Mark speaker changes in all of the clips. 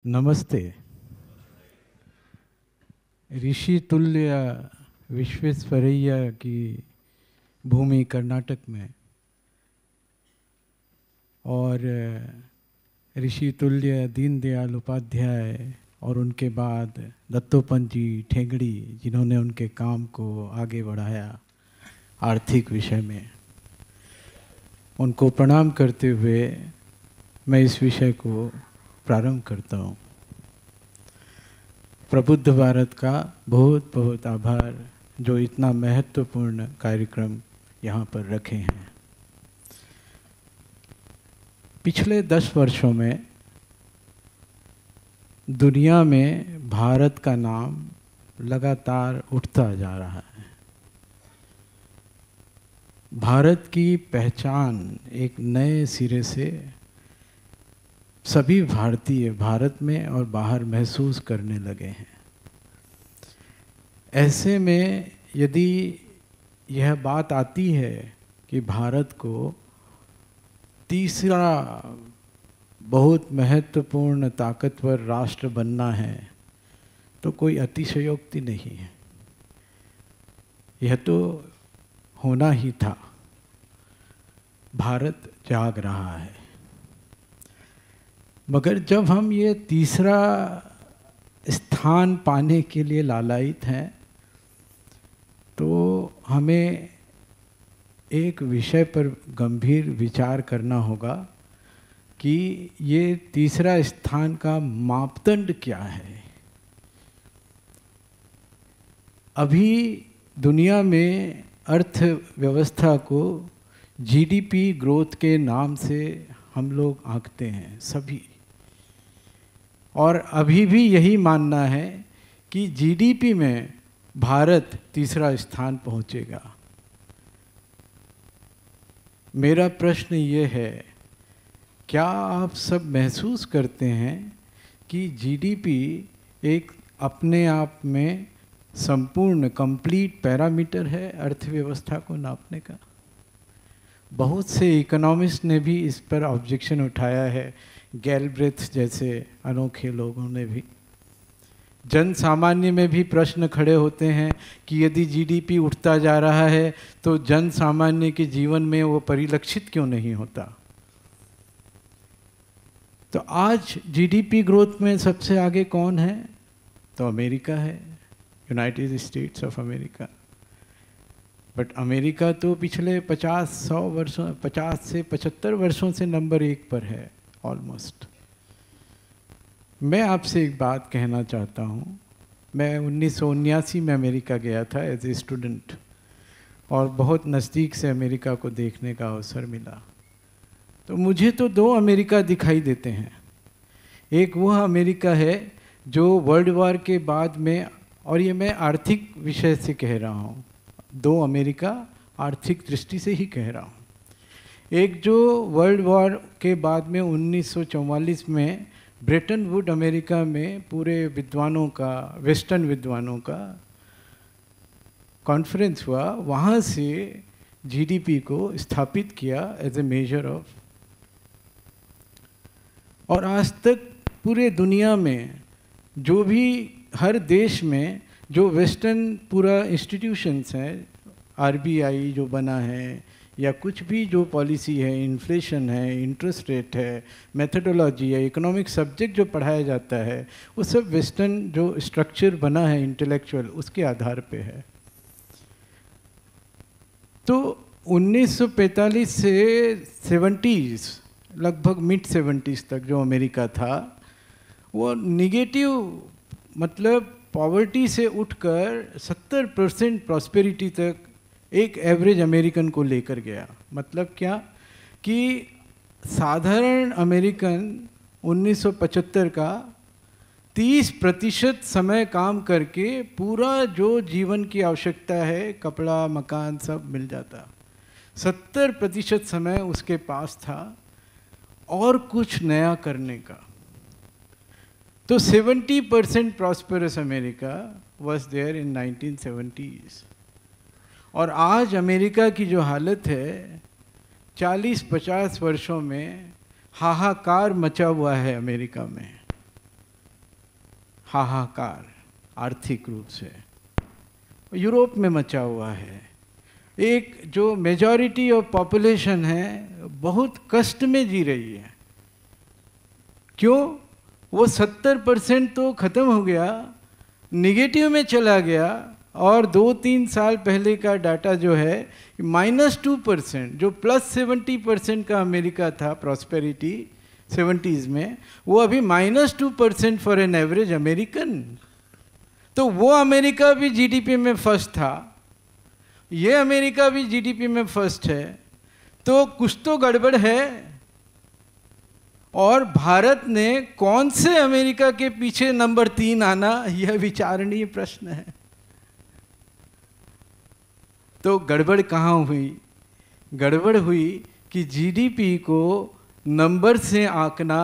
Speaker 1: नमस्ते। ऋषि तुल्य विश्वेश्वरैया की भूमि कर्नाटक में और ऋषि तुल्य दीनदयाल उपाध्याय और उनके बाद दत्तोपंत जी ठेंगड़ी, जिन्होंने उनके काम को आगे बढ़ाया आर्थिक विषय में, उनको प्रणाम करते हुए मैं इस विषय को प्रारंभ करता हूँ। प्रबुद्ध भारत का बहुत बहुत आभार जो इतना महत्वपूर्ण कार्यक्रम यहाँ पर रखे हैं। पिछले 10 वर्षों में दुनिया में भारत का नाम लगातार उठता जा रहा है। भारत की पहचान एक नए सिरे से सभी भारतीय भारत में और बाहर महसूस करने लगे हैं। ऐसे में यदि यह बात आती है कि भारत को तीसरा बहुत महत्वपूर्ण ताकतवर राष्ट्र बनना है, तो कोई अतिशयोक्ति नहीं है। यह तो होना ही था। भारत जाग रहा है। मगर जब हम ये तीसरा स्थान पाने के लिए लालायित हैं, तो हमें एक विषय पर गंभीर विचार करना होगा कि ये तीसरा स्थान का मापदंड क्या है। अभी दुनिया में अर्थव्यवस्था को जीडीपी ग्रोथ के नाम से हम लोग आंकते हैं सभी, और अभी भी यही मानना है कि जीडीपी में भारत तीसरा स्थान पहुंचेगा। मेरा प्रश्न ये है, क्या आप सब महसूस करते हैं कि जीडीपी एक अपने आप में संपूर्ण कंप्लीट पैरामीटर है अर्थव्यवस्था को नापने का? बहुत से इकोनॉमिस्ट ने भी इस पर ऑब्जेक्शन उठाया है, गैलब्रेथ जैसे अनोखे लोगों ने भी। जन सामान्य में भी प्रश्न खड़े होते हैं कि यदि जीडीपी उठता जा रहा है तो जन सामान्य के जीवन में वो परिलक्षित क्यों नहीं होता। तो आज जीडीपी ग्रोथ में सबसे आगे कौन है? तो अमेरिका है, United states of America. But America तो पिछले 50 से 75 वर्षों से नंबर 1 पर है ऑलमोस्ट। मैं आपसे एक बात कहना चाहता हूँ। मैं 1979 में अमेरिका गया था एज ए स्टूडेंट, और बहुत नज़दीक से अमेरिका को देखने का अवसर मिला। तो मुझे तो 2 अमेरिका दिखाई देते हैं। एक वह अमेरिका है जो वर्ल्ड वॉर के बाद में, और ये मैं आर्थिक विषय से कह रहा हूँ, 2 अमेरिका आर्थिक दृष्टि से ही कह रहा हूँ। एक जो वर्ल्ड वॉर के बाद में 1944 में ब्रेटन वुड अमेरिका में पूरे विद्वानों का, वेस्टर्न विद्वानों का कॉन्फ्रेंस हुआ, वहाँ से जीडीपी को स्थापित किया एज ए मेजर ऑफ। और आज तक पूरे दुनिया में जो भी हर देश में जो वेस्टर्न पूरा इंस्टीट्यूशंस हैं, आरबीआई जो बना है, या कुछ भी जो पॉलिसी है, इन्फ्लेशन है, इंटरेस्ट रेट है, मेथडोलॉजी है, इकोनॉमिक सब्जेक्ट जो पढ़ाया जाता है, वो सब वेस्टर्न जो स्ट्रक्चर बना है इंटेलेक्चुअल, उसके आधार पे है। तो 1945 से 70s, लगभग मिड 70s तक जो अमेरिका था, वो निगेटिव, मतलब पॉवर्टी से उठकर 70% प्रॉस्पेरिटी तक एक एवरेज अमेरिकन को लेकर गया। मतलब क्या कि साधारण अमेरिकन 1975 का 30% समय काम करके पूरा जो जीवन की आवश्यकता है, कपड़ा, मकान, सब मिल जाता। 70% समय उसके पास था और कुछ नया करने का। तो 70% prosperous America was there in 1970s। और आज अमेरिका की जो हालत है, 40-50 वर्षों में हाहाकार मचा हुआ है अमेरिका में। हाहाकार आर्थिक रूप से यूरोप में मचा हुआ है। एक जो मेजॉरिटी ऑफ पॉपुलेशन है बहुत कष्ट में जी रही है। क्यों? वो 70% तो ख़त्म हो गया, निगेटिव में चला गया, और 2-3 साल पहले का डाटा जो है -2%, जो +70% का अमेरिका था प्रॉस्पेरिटी 70s में, वो अभी -2% फॉर एन एवरेज अमेरिकन। तो वो अमेरिका भी जीडीपी में फर्स्ट था, ये अमेरिका भी जीडीपी में फर्स्ट है, तो कुछ तो गड़बड़ है। और भारत ने कौन से अमेरिका के पीछे नंबर 3 आना, यह विचारणीय प्रश्न है। तो गड़बड़ कहाँ हुई? गड़बड़ हुई कि जीडीपी को नंबर से आंकना,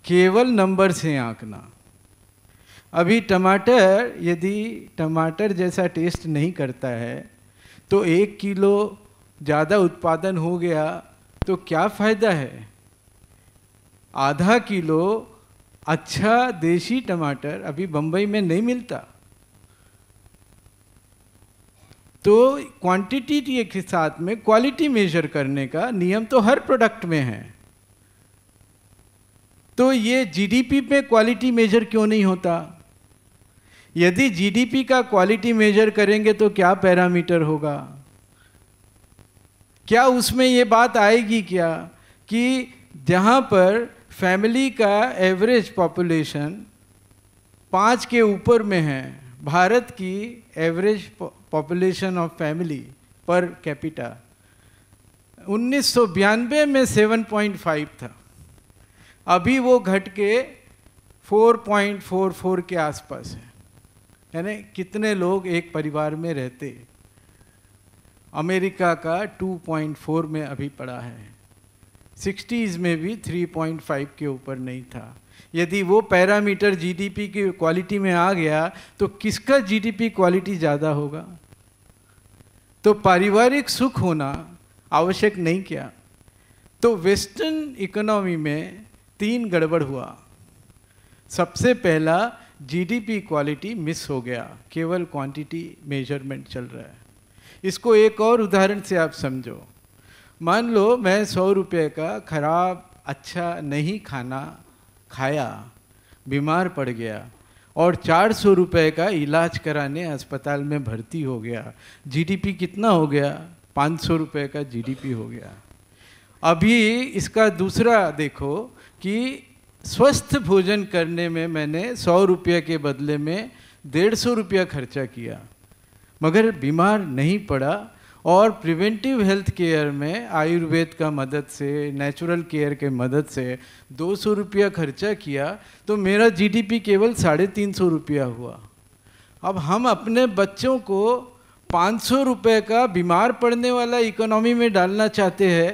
Speaker 1: केवल नंबर से आंकना। अभी टमाटर, यदि टमाटर जैसा टेस्ट नहीं करता है तो 1 किलो ज़्यादा उत्पादन हो गया तो क्या फ़ायदा है? आधा किलो अच्छा देसी टमाटर अभी बम्बई में नहीं मिलता। तो क्वांटिटी के साथ में क्वालिटी मेजर करने का नियम तो हर प्रोडक्ट में है। तो ये जीडीपी पे क्वालिटी मेजर क्यों नहीं होता? यदि जीडीपी का क्वालिटी मेजर करेंगे तो क्या पैरामीटर होगा? क्या उसमें ये बात आएगी क्या कि जहाँ पर फैमिली का एवरेज पॉपुलेशन 5 के ऊपर में है, भारत की average population of family per capita 1992 में 7.5 था, अभी वो घट के 4.44 के आसपास है। यानी कितने लोग एक परिवार में रहते? अमेरिका का 2.4 में अभी पड़ा है, 60s में भी 3.5 के ऊपर नहीं था। यदि वो पैरामीटर जीडीपी की क्वालिटी में आ गया तो किसका जीडीपी क्वालिटी ज़्यादा होगा? तो पारिवारिक सुख होना आवश्यक नहीं क्या? तो वेस्टर्न इकोनॉमी में 3 गड़बड़ हुआ। सबसे पहला, जीडीपी क्वालिटी मिस हो गया, केवल क्वांटिटी मेजरमेंट चल रहा है। इसको एक और उदाहरण से आप समझो। मान लो मैं 100 रुपये का खराब अच्छा नहीं खाना खाया, बीमार पड़ गया और 400 रुपये का इलाज कराने अस्पताल में भर्ती हो गया। जीडीपी कितना हो गया? 500 रुपये का जीडीपी हो गया। अभी इसका दूसरा देखो कि स्वस्थ भोजन करने में मैंने 100 रुपये के बदले में 150 रुपया खर्चा किया, मगर बीमार नहीं पड़ा। और प्रिवेंटिव हेल्थ केयर में आयुर्वेद का मदद से, नेचुरल केयर के मदद से 200 रुपया खर्चा किया तो मेरा जीडीपी केवल 350 रुपया हुआ। अब हम अपने बच्चों को 500 रुपये का बीमार पड़ने वाला इकोनॉमी में डालना चाहते हैं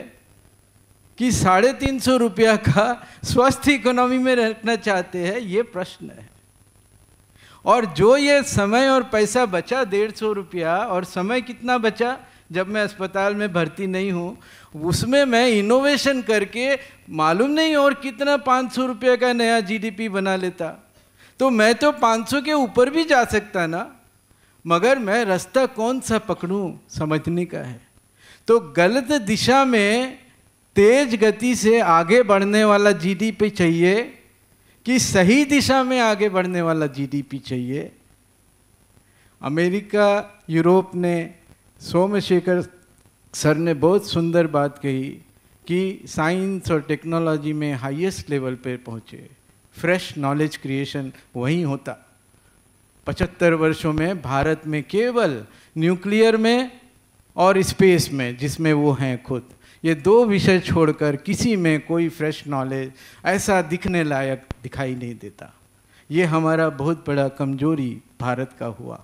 Speaker 1: कि 350 रुपया का स्वस्थ इकोनॉमी में रखना चाहते हैं, ये प्रश्न है। और जो ये समय और पैसा बचा 150 रुपया, और समय कितना बचा जब मैं अस्पताल में भर्ती नहीं हूँ, उसमें मैं इनोवेशन करके मालूम नहीं और कितना 500 रुपये का नया जीडीपी बना लेता। तो मैं तो 500 के ऊपर भी जा सकता ना, मगर मैं रास्ता कौन सा पकड़ूं समझने का है। तो गलत दिशा में तेज गति से आगे बढ़ने वाला जीडीपी चाहिए कि सही दिशा में आगे बढ़ने वाला जीडीपी चाहिए। अमेरिका, यूरोप ने, सोमशेखर सर ने बहुत सुंदर बात कही कि साइंस और टेक्नोलॉजी में हाईएस्ट लेवल पे पहुँचे, फ्रेश नॉलेज क्रिएशन वहीं होता। 75 वर्षों में भारत में केवल न्यूक्लियर में और स्पेस में, जिसमें वो हैं खुद, ये 2 विषय छोड़कर किसी में कोई फ्रेश नॉलेज ऐसा दिखने लायक दिखाई नहीं देता। ये हमारा बहुत बड़ा कमजोरी भारत का हुआ,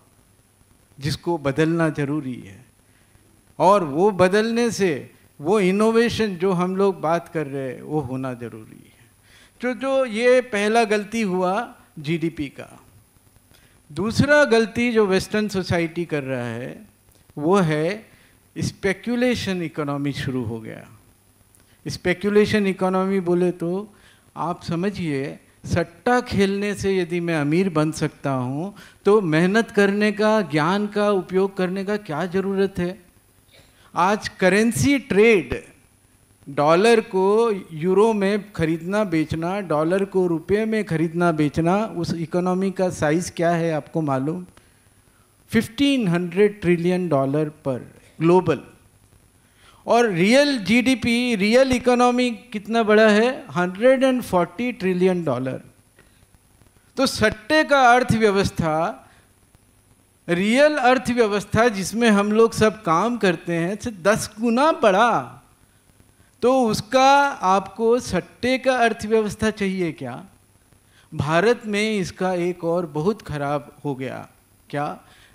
Speaker 1: जिसको बदलना जरूरी है। और वो बदलने से वो इनोवेशन जो हम लोग बात कर रहे हैं वो होना जरूरी है। जो ये पहला गलती हुआ जीडीपी का। दूसरा गलती जो वेस्टर्न सोसाइटी कर रहा है वो है स्पेक्यूलेशन इकोनॉमी शुरू हो गया। स्पेक्यूलेशन इकोनॉमी बोले तो आप समझिए, सट्टा खेलने से यदि मैं अमीर बन सकता हूँ तो मेहनत करने का, ज्ञान का उपयोग करने का क्या ज़रूरत है। आज करेंसी ट्रेड, डॉलर को यूरो में खरीदना बेचना, डॉलर को रुपए में खरीदना बेचना, उस इकोनॉमी का साइज़ क्या है आपको मालूम? 1500 ट्रिलियन डॉलर पर ग्लोबल। और रियल जीडीपी, रियल इकोनॉमी कितना बड़ा है? 140 ट्रिलियन डॉलर। तो सट्टे का अर्थव्यवस्था, रियल अर्थव्यवस्था जिसमें हम लोग सब काम करते हैं, से 10 गुना बड़ा। तो उसका आपको सट्टे का अर्थव्यवस्था चाहिए क्या? भारत में इसका एक और बहुत खराब हो गया। क्या?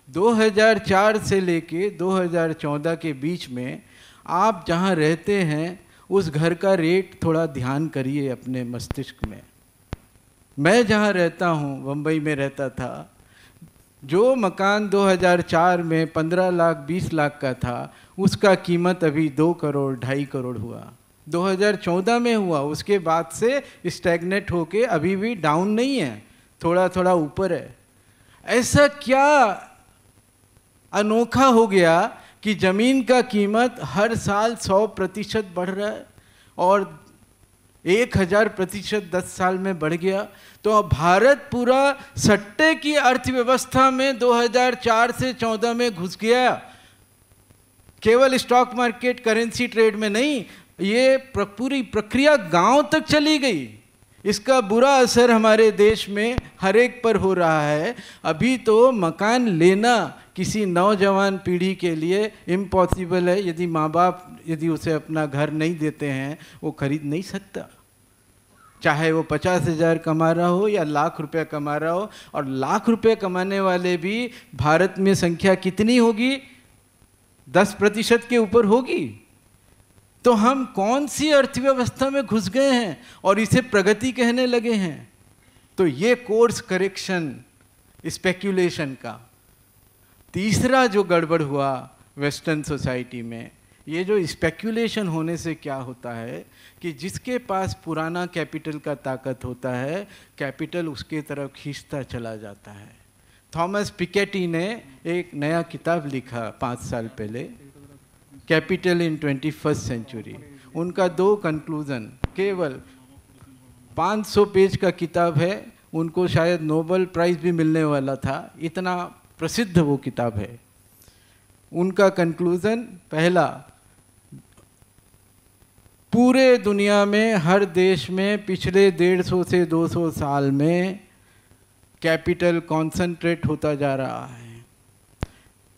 Speaker 1: 2004 से लेके 2014 के बीच में आप जहाँ रहते हैं उस घर का रेट थोड़ा ध्यान करिए अपने मस्तिष्क में। मैं जहाँ रहता हूँ, बम्बई में रहता था, जो मकान 2004 में 15 लाख 20 लाख का था, उसका कीमत अभी 2 करोड़ 2.5 करोड़ हुआ। 2014 में हुआ, उसके बाद से स्टैग्नेट होके अभी भी डाउन नहीं है, थोड़ा थोड़ा ऊपर है। ऐसा क्या अनोखा हो गया कि ज़मीन का कीमत हर साल 100% बढ़ रहा है और 1000% 10 साल में बढ़ गया। तो अब भारत पूरा सट्टे की अर्थव्यवस्था में 2004 से 14 में घुस गया। केवल स्टॉक मार्केट, करेंसी ट्रेड में नहीं, ये पूरी प्रक्रिया गांव तक चली गई। इसका बुरा असर हमारे देश में हर एक पर हो रहा है। अभी तो मकान लेना किसी नौजवान पीढ़ी के लिए इम्पॉसिबल है। यदि माँ बाप यदि उसे अपना घर नहीं देते हैं, वो खरीद नहीं सकता, चाहे वो 50,000 कमा रहा हो या लाख रुपया कमा रहा हो। और लाख रुपये कमाने वाले भी भारत में संख्या कितनी होगी? 10% के ऊपर होगी। तो हम कौन सी अर्थव्यवस्था में घुस गए हैं और इसे प्रगति कहने लगे हैं? तो ये कोर्स करेक्शन स्पेक्यूलेशन का तीसरा जो गड़बड़ हुआ वेस्टर्न सोसाइटी में, ये जो स्पेक्यूलेशन होने से क्या होता है कि जिसके पास पुराना कैपिटल का ताकत होता है, कैपिटल उसके तरफ खींचता चला जाता है। थॉमस पिकेटी ने एक नया किताब लिखा 5 साल पहले, कैपिटल इन 21st सेंचुरी। उनका 2 कंक्लूजन, केवल 500 पेज का किताब है, उनको शायद नोबेल प्राइज़ भी मिलने वाला था, इतना प्रसिद्ध वो किताब है। उनका कंक्लूजन पहला, पूरे दुनिया में हर देश में पिछले 150 से 200 साल में कैपिटल कॉन्सेंट्रेट होता जा रहा है।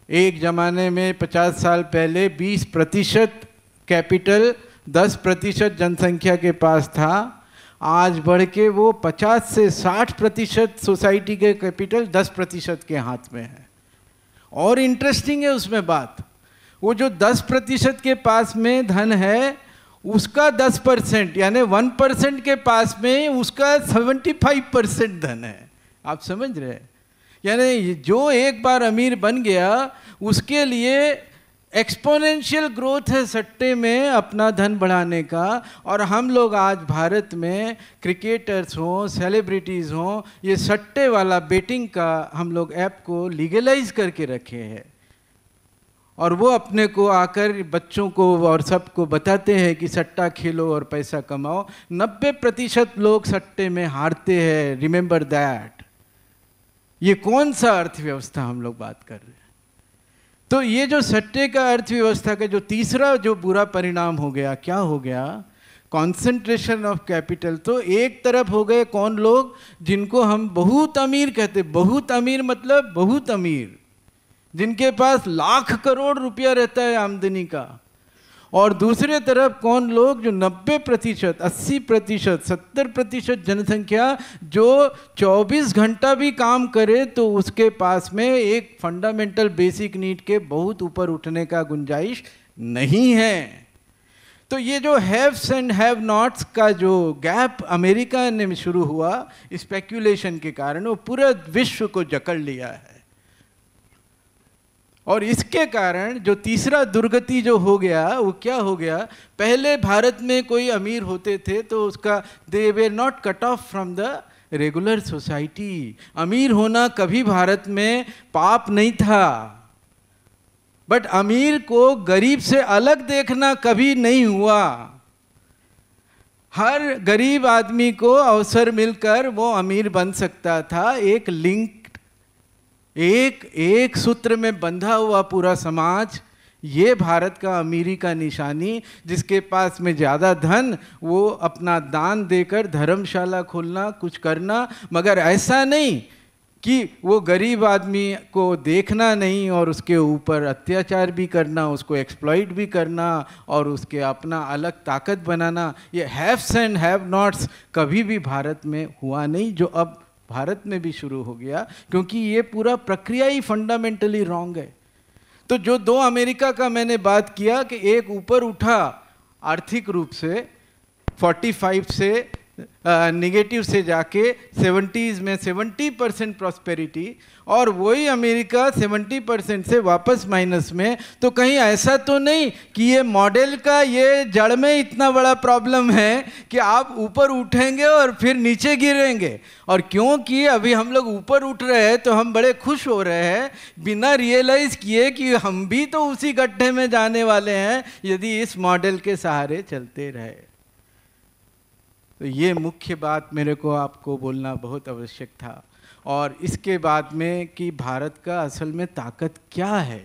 Speaker 1: एक ज़माने में 50 साल पहले 20% कैपिटल 10% जनसंख्या के पास था, आज बढ़ के वो 50 से 60% सोसाइटी के कैपिटल 10% के हाथ में है। और इंटरेस्टिंग है उसमें बात, वो जो 10% के पास में धन है, उसका 10% यानी 1% के पास में उसका 75% धन है। आप समझ रहे हैं? यानी जो एक बार अमीर बन गया, उसके लिए एक्सपोनेंशियल ग्रोथ है सट्टे में अपना धन बढ़ाने का। और हम लोग आज भारत में क्रिकेटर्स हों, सेलिब्रिटीज़ हों, ये सट्टे वाला बेटिंग का हम लोग ऐप को लीगलाइज करके रखे हैं। और वो अपने को आकर बच्चों को और सबको बताते हैं कि सट्टा खेलो और पैसा कमाओ। 90% लोग सट्टे में हारते हैं, रिमेंबर दैट। ये कौन सा अर्थव्यवस्था हम लोग बात कर रहे हैं? तो ये जो सट्टे का अर्थव्यवस्था का जो तीसरा जो बुरा परिणाम हो गया, क्या हो गया? Concentration of capital. तो एक तरफ हो गए कौन लोग, जिनको हम बहुत अमीर कहते, बहुत अमीर मतलब बहुत अमीर, जिनके पास लाख करोड़ रुपया रहता है आमदनी का। और दूसरे तरफ कौन लोग, जो 90%, 80%, 70% जनसंख्या जो 24 घंटा भी काम करे तो उसके पास में एक फंडामेंटल बेसिक नीड के बहुत ऊपर उठने का गुंजाइश नहीं है। तो ये जो हैव्स एंड हैव नॉट्स का जो गैप अमेरिका में शुरू हुआ स्पेक्यूलेशन के कारण, वो पूरा विश्व को जकड़ लिया है। और इसके कारण जो तीसरा दुर्गति जो हो गया वो क्या हो गया, पहले भारत में कोई अमीर होते थे तो उसका they were not cut off from the regular society. अमीर होना कभी भारत में पाप नहीं था, बट अमीर को गरीब से अलग देखना कभी नहीं हुआ। हर गरीब आदमी को अवसर मिलकर वो अमीर बन सकता था। एक लिंक, एक सूत्र में बंधा हुआ पूरा समाज, ये भारत का अमीरी का निशानी। जिसके पास में ज़्यादा धन वो अपना दान देकर धर्मशाला खोलना, कुछ करना, मगर ऐसा नहीं कि वो गरीब आदमी को देखना नहीं और उसके ऊपर अत्याचार भी करना, उसको एक्सप्लॉइट भी करना और उसके अपना अलग ताकत बनाना। ये हैव्स एंड हैव नॉट्स कभी भी भारत में हुआ नहीं, जो अब भारत में भी शुरू हो गया, क्योंकि ये पूरा प्रक्रिया ही फंडामेंटली रॉन्ग है। तो जो दो अमेरिका का मैंने बात किया कि एक ऊपर उठा आर्थिक रूप से 45 से नेगेटिव से जाके 70s में 70% प्रॉस्पेरिटी, और वही अमेरिका 70% से वापस माइनस में। तो कहीं ऐसा तो नहीं कि ये मॉडल का ये जड़ में इतना बड़ा प्रॉब्लम है कि आप ऊपर उठेंगे और फिर नीचे गिरेंगे। और क्योंकि अभी हम लोग ऊपर उठ रहे हैं तो हम बड़े खुश हो रहे हैं, बिना रियलाइज़ किए कि हम भी तो उसी गड्ढे में जाने वाले हैं यदि इस मॉडल के सहारे चलते रहे। तो ये मुख्य बात मेरे को आपको बोलना बहुत आवश्यक था। और इसके बाद में कि भारत का असल में ताकत क्या है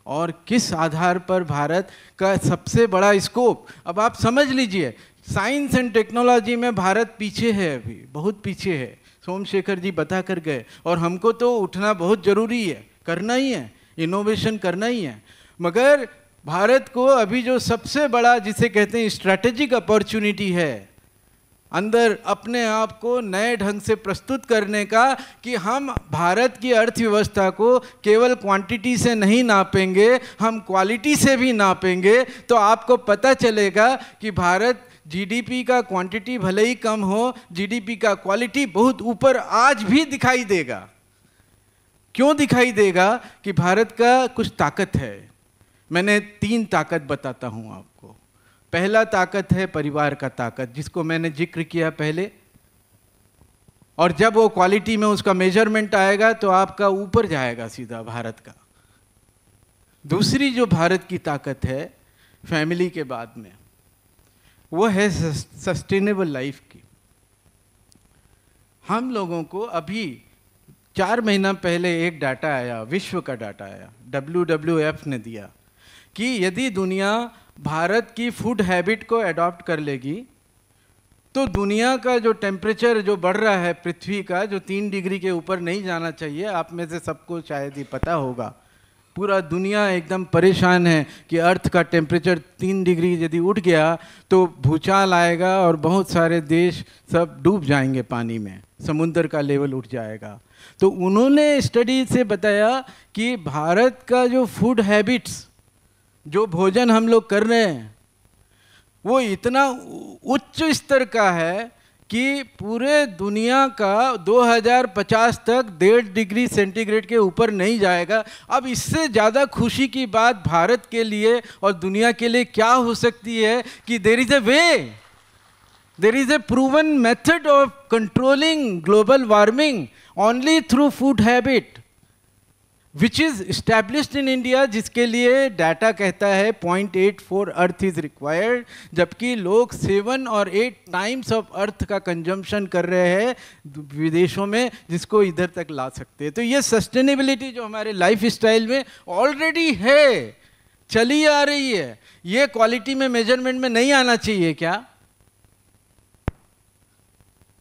Speaker 1: और किस आधार पर भारत का सबसे बड़ा स्कोप। अब आप समझ लीजिए, साइंस एंड टेक्नोलॉजी में भारत पीछे है, अभी बहुत पीछे है। सोमशेखर जी बता कर गए, और हमको तो उठना बहुत ज़रूरी है, करना ही है, इनोवेशन करना ही है। मगर भारत को अभी जो सबसे बड़ा जिसे कहते हैं स्ट्रैटेजिक अपॉर्चुनिटी है अंदर अपने आप को नए ढंग से प्रस्तुत करने का, कि हम भारत की अर्थव्यवस्था को केवल क्वांटिटी से नहीं नापेंगे, हम क्वालिटी से भी नापेंगे। तो आपको पता चलेगा कि भारत जीडीपी का क्वांटिटी भले ही कम हो, जीडीपी का क्वालिटी बहुत ऊपर आज भी दिखाई देगा। क्यों दिखाई देगा? कि भारत का कुछ ताकत है। मैंने 3 ताकत बताता हूँ आपको। पहला ताकत है परिवार का ताकत, जिसको मैंने जिक्र किया पहले, और जब वो क्वालिटी में उसका मेजरमेंट आएगा तो आपका ऊपर जाएगा सीधा भारत का। दूसरी जो भारत की ताकत है फैमिली के बाद में, वो है सस्टेनेबल लाइफ की। हम लोगों को अभी 4 महीना पहले एक डाटा आया, विश्व का डाटा आया, WWF ने दिया, कि यदि दुनिया भारत की फूड हैबिट को अडॉप्ट कर लेगी तो दुनिया का जो टेम्परेचर जो बढ़ रहा है पृथ्वी का, जो 3 डिग्री के ऊपर नहीं जाना चाहिए, आप में से सबको शायद ही पता होगा, पूरा दुनिया एकदम परेशान है कि अर्थ का टेम्परेचर 3 डिग्री यदि उठ गया तो भूचाल आएगा और बहुत सारे देश सब डूब जाएंगे पानी में, समुद्र का लेवल उठ जाएगा। तो उन्होंने स्टडी से बताया कि भारत का जो फूड हैबिट्स, जो भोजन हम लोग कर रहे हैं, वो इतना उच्च स्तर का है कि पूरे दुनिया का 2050 तक 1.5 डिग्री सेंटीग्रेड के ऊपर नहीं जाएगा। अब इससे ज़्यादा खुशी की बात भारत के लिए और दुनिया के लिए क्या हो सकती है कि there is a way, there is a proven method of controlling global warming only through food habit which is established in India, जिसके लिए डाटा कहता है 0.84 अर्थ इज़ रिक्वायर्ड, जबकि लोग 7 और 8 टाइम्स ऑफ अर्थ का कंजम्पशन कर रहे हैं विदेशों में, जिसको इधर तक ला सकते हैं। तो ये सस्टेनेबिलिटी जो हमारे लाइफ स्टाइल में ऑलरेडी है, चली आ रही है, ये क्वालिटी में मेजरमेंट में नहीं आना चाहिए क्या?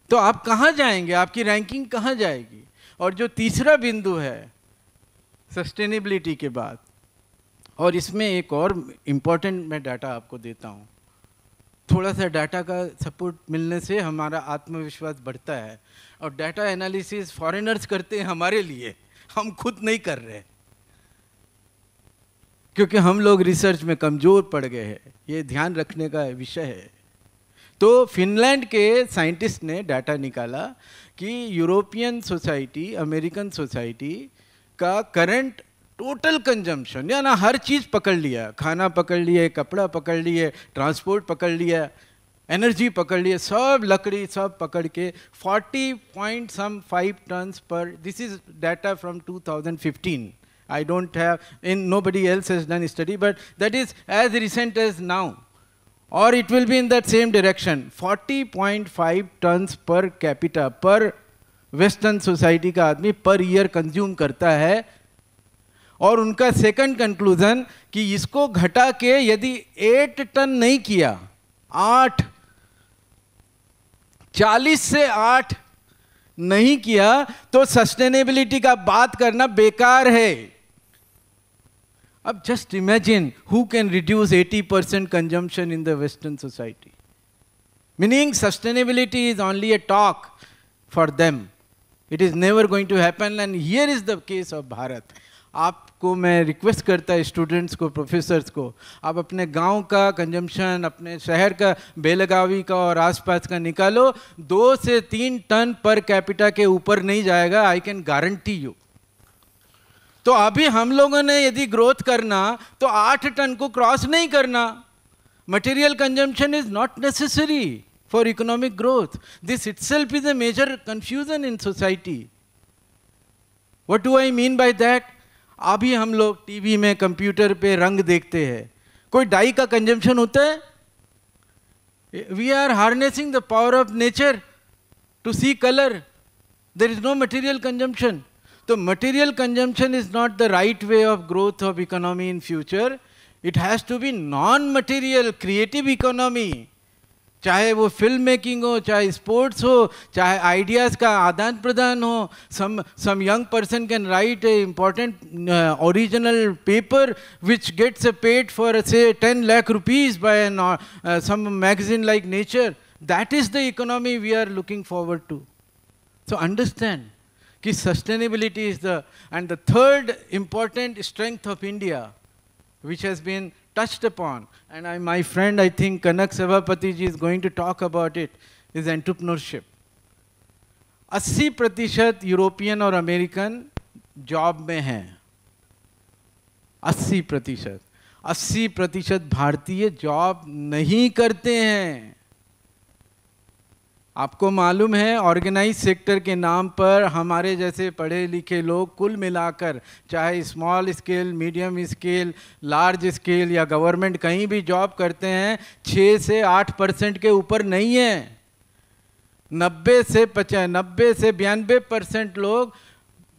Speaker 1: तो आप कहाँ जाएंगे, आपकी रैंकिंग कहाँ जाएगी? और जो तीसरा बिंदु है सस्टेनेबिलिटी के बाद, और इसमें एक और इम्पॉर्टेंट मैं डाटा आपको देता हूँ, थोड़ा सा डाटा का सपोर्ट मिलने से हमारा आत्मविश्वास बढ़ता है। और डाटा एनालिसिस फॉरेनर्स करते हैं हमारे लिए, हम खुद नहीं कर रहे, क्योंकि हम लोग रिसर्च में कमज़ोर पड़ गए हैं। ये ध्यान रखने का विषय है। तो फिनलैंड के साइंटिस्ट ने डाटा निकाला कि यूरोपियन सोसाइटी, अमेरिकन सोसाइटी का करंट टोटल कंजम्पशन, या ना हर चीज़ पकड़ लिया, खाना पकड़ लिए, कपड़ा पकड़ लिए, ट्रांसपोर्ट पकड़ लिया, एनर्जी पकड़ लिए, सब लकड़ी सब पकड़ के 40.5 टन्स पर, this is data from 2015. I don't have, nobody else has done study, but that is as recent as now. Or it will be in that same direction. 40.5 tons per capita, per Western society का आदमी per year consume करता है. और उनका second conclusion कि इसको घटा के यदि 8 टन नहीं किया, 40 से 8 नहीं किया तो सस्टेनेबिलिटी का बात करना बेकार है. अब just imagine who can reduce 80% consumption in the Western society. Meaning sustainability is only a talk for them. It is never going to happen, and here is the case of Bharat. आपको मैं request करता है students को, professors को, आप अपने गांव का कंजम्पशन, अपने शहर का, बेलगावी का और आसपास का निकालो, 2 से 3 टन पर कैपिटा के ऊपर नहीं जाएगा, आई कैन गारंटी यू. तो अभी हम लोगों ने यदि ग्रोथ करना तो 8 टन को क्रॉस नहीं करना. Material consumption is not necessary for economic growth. This itself is a major confusion in society. What do I mean by that? अभी हम लोग टीवी में, कंप्यूटर पे रंग देखते हैं, कोई डाई का कंजम्पशन होता है? We are harnessing the power of nature to see colour. There is no material consumption. So material consumption is not the right way of growth of economy in future. It has to be non-material, creative economy. चाहे वो film making हो, चाहे sports हो, चाहे ideas का आदान प्रदान हो. some young person can write a important original paper which gets paid for say 10 lakh rupees by some magazine like Nature. That is the economy we are looking forward to. So understand कि sustainability is the third important strength of India, which has been touched upon, and my friend, I think Kanak Sabapati ji is going to talk about it, is entrepreneurship. 80% European और American job में हैं. 80% भारतीय job नहीं करते हैं. आपको मालूम है, ऑर्गेनाइज सेक्टर के नाम पर हमारे जैसे पढ़े लिखे लोग कुल मिलाकर, चाहे small scale, medium scale, large scale या गवर्नमेंट, कहीं भी जॉब करते हैं, 6 से 8% के ऊपर नहीं है. 90 से 92% लोग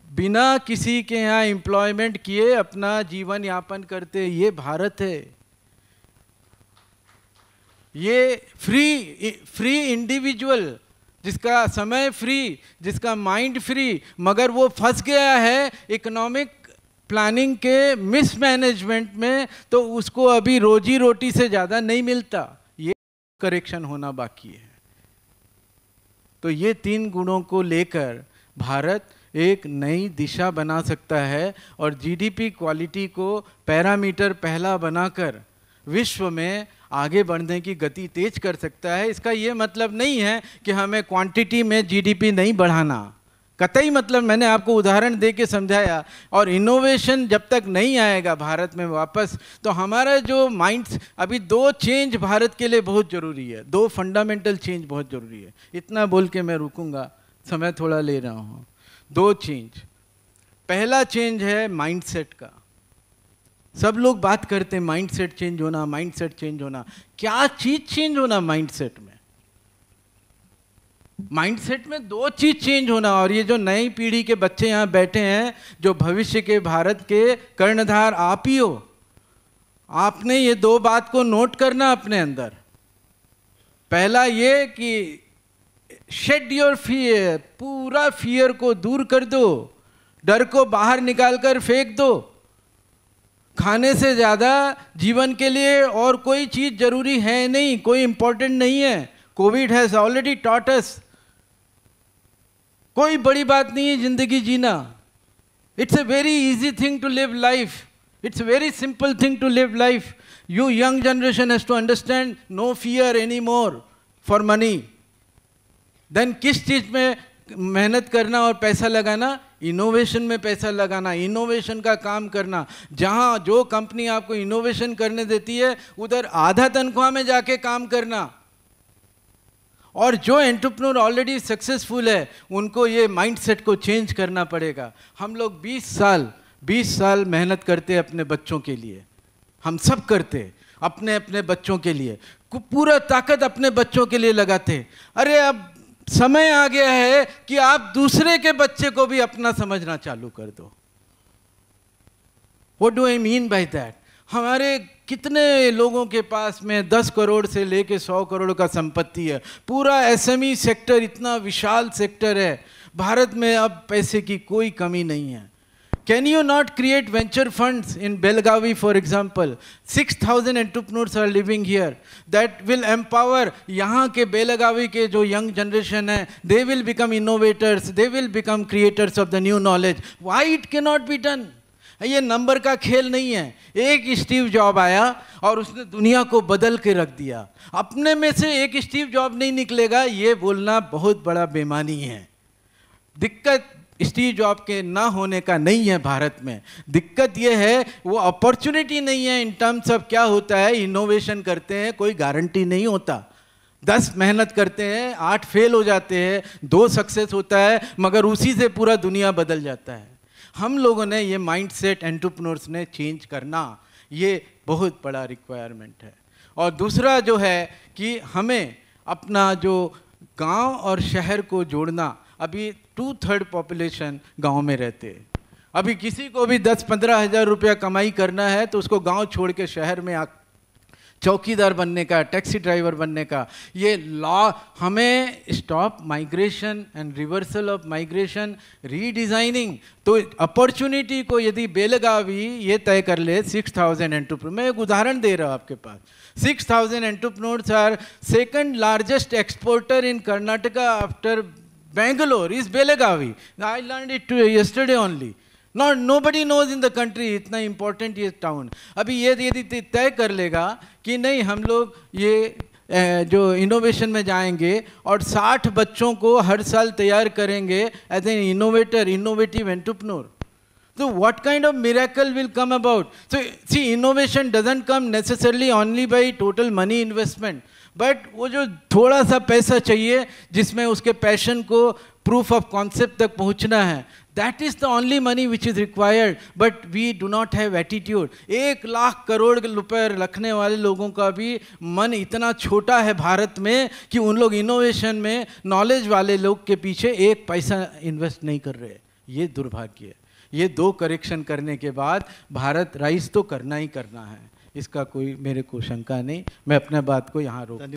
Speaker 1: बिना किसी के यहाँ एम्प्लॉयमेंट किए अपना जीवन यापन करते. ये भारत है. ये फ्री इंडिविजुअल, जिसका समय फ्री, जिसका माइंड फ्री, मगर वो फंस गया है इकोनॉमिक प्लानिंग के मिसमैनेजमेंट में, तो उसको अभी रोजी रोटी से ज़्यादा नहीं मिलता. ये करेक्शन होना बाकी है. तो ये 3 गुणों को लेकर भारत एक नई दिशा बना सकता है और जीडीपी क्वालिटी को पैरामीटर पहला बनाकर विश्व में आगे बढ़ने की गति तेज कर सकता है. इसका ये मतलब नहीं है कि हमें क्वांटिटी में जीडीपी नहीं बढ़ाना, कतई मतलब. मैंने आपको उदाहरण दे के समझाया. और इनोवेशन जब तक नहीं आएगा भारत में वापस, तो हमारा जो माइंड्स, अभी 2 चेंज भारत के लिए बहुत ज़रूरी है. 2 फंडामेंटल चेंज बहुत ज़रूरी है. इतना बोल के मैं रुकूंगा, समय थोड़ा ले रहा हूँ. 2 चेंज. पहला चेंज है माइंडसेट का. सब लोग बात करते हैं माइंडसेट चेंज होना, माइंडसेट चेंज होना. क्या चीज चेंज होना माइंडसेट में? माइंडसेट में 2 चीज चेंज होना. और ये जो नई पीढ़ी के बच्चे यहाँ बैठे हैं, जो भविष्य के भारत के कर्णधार आप ही हो, आपने ये 2 बात को नोट करना अपने अंदर. पहला ये कि शेड योर फियर, पूरा फियर को दूर कर दो, डर को बाहर निकालकर फेंक दो. खाने से ज़्यादा जीवन के लिए और कोई चीज़ जरूरी है नहीं, कोई इंपॉर्टेंट नहीं है. Covid has already taught us. कोई बड़ी बात नहीं है जिंदगी जीना. It's a very easy thing to live life. It's a very simple thing to live life. You young generation has to understand no fear any more for money. Then किस चीज़ में मेहनत करना और पैसा लगाना, इनोवेशन में पैसा लगाना, इनोवेशन का काम करना। जहाँ जो कंपनी आपको इनोवेशन करने देती है उधर आधा तनख्वाह में जाके काम करना। और जो एंटरप्रेन्योर ऑलरेडी सक्सेसफुल है उनको ये माइंडसेट को चेंज करना पड़ेगा। हम लोग 20 साल मेहनत करते हैं अपने बच्चों के लिए, हम सब करते अपने अपने बच्चों के लिए, पूरा ताकत अपने बच्चों के लिए लगाते। अरे अब समय आ गया है कि आप दूसरे के बच्चे को भी अपना समझना चालू कर दो। What do I mean by that? हमारे कितने लोगों के पास में 10 करोड़ से लेके 100 करोड़ का संपत्ति है। पूरा एसएमई सेक्टर इतना विशाल सेक्टर है भारत में, अब पैसे की कोई कमी नहीं है। Can you not create venture funds in Belagavi, for example? 6,000 entrepreneurs are living here. That will empower यहाँ के बेलगावी के जो young generation है, they will become innovators, they will become creators of the new knowledge. Why it cannot be done? ये number का खेल नहीं है। एक स्टीव जॉब आया और उसने दुनिया को बदल के रख दिया। अपने में से एक स्टीव जॉब नहीं निकलेगा, ये बोलना बहुत बड़ा बेईमानी है। दिक्कत स्टीव जॉब के ना होने का नहीं है भारत में, दिक्कत ये है वो अपॉर्चुनिटी नहीं है। इन टर्म्स ऑफ क्या होता है, इनोवेशन करते हैं, कोई गारंटी नहीं होता। 10 मेहनत करते हैं, 8 फेल हो जाते हैं, 2 सक्सेस होता है, मगर उसी से पूरा दुनिया बदल जाता है। हम लोगों ने ये माइंडसेट एंटरप्रेन्योर्स ने चेंज करना, ये बहुत बड़ा रिक्वायरमेंट है। और दूसरा जो है कि हमें अपना जो गांव और शहर को जोड़ना। अभी 2/3 पॉपुलेशन गांव में रहते हैं। अभी किसी को भी 10-15 हज़ार रुपया कमाई करना है तो उसको गांव छोड़ के शहर में चौकीदार बनने का, टैक्सी ड्राइवर बनने का। ये लॉ हमें stop migration and reversal of migration, redesigning. तो अपॉर्चुनिटी को यदि बेलगावी ये तय कर ले 6,000 एंटरप्रेन्योर, मैं एक उदाहरण दे रहा हूँ आपके पास। 6,000 entrepreneurs are second largest exporter in Karnataka after Bangalore is Belagavi. I learned it yesterday only. Nobody knows in the country इतना important ये town. अभी ये यदि तय कर लेगा कि नहीं हम लोग ये जो इनोवेशन में जाएंगे और 60 बच्चों को हर साल तैयार करेंगे as an innovator, innovative entrepreneur, so what kind of miracle will come about? So see, innovation doesn't come necessarily only by total money investment, but वो जो थोड़ा सा पैसा चाहिए जिसमें उसके पैशन को प्रूफ ऑफ कॉन्सेप्ट तक पहुंचना है, that is the only money which is required. But we do not have attitude. 1 lakh crore रुपए रखने वाले लोगों का भी मन इतना छोटा है भारत में कि उन लोग इनोवेशन में, नॉलेज वाले लोग के पीछे 1 पैसा इन्वेस्ट नहीं कर रहे। ये दुर्भाग्य है। ये 2 करेक्शन करने के बाद भारत राइज तो करना ही करना है, इसका कोई मेरे को शंका नहीं। मैं अपने बात को यहाँ रोकता हूँ।